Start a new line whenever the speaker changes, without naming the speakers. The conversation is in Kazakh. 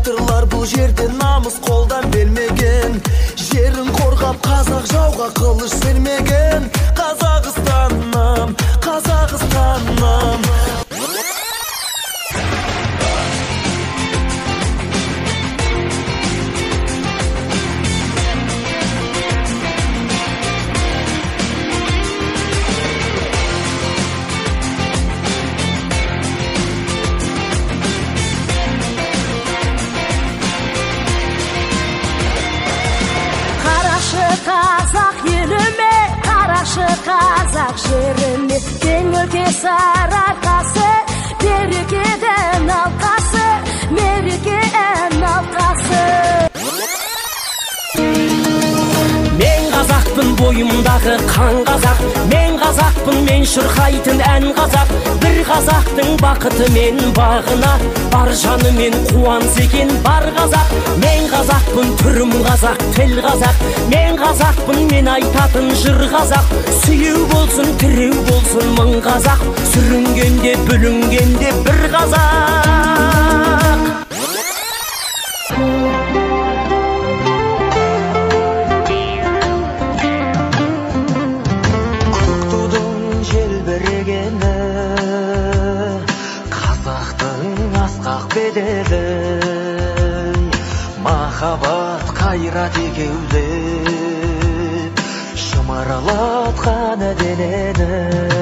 батырлар бұл жерде намыс қолдан бермеген, жерін қорғап қазақ жауға қылыш сермеген. Қазақстаным, Қазақстаным.
Қазақ еліме, қарашы қазақ жеріме, кең өлке сарыарқасы, берекеден алқасы, мерекеден алқасы.
Мен қазақпын, бойымдағы қан қазақ, мен қазақпын, мен шырқайтын ән қазақ. Бір қазақтың бақыты мен бағына, бар жаны мен қуанса екен бар қазақ. Мен қазақпын, түрім қазақ, тіл қазақ. Мен қазақпын, мен айтатын жыр қазақ. Сүйеу болсын, тіреу болсын мың қазақ, сүрінгенде бүлінгенде бір қазақ.
Бедели махаббат қайрат екеулеп шымырлатқан денені.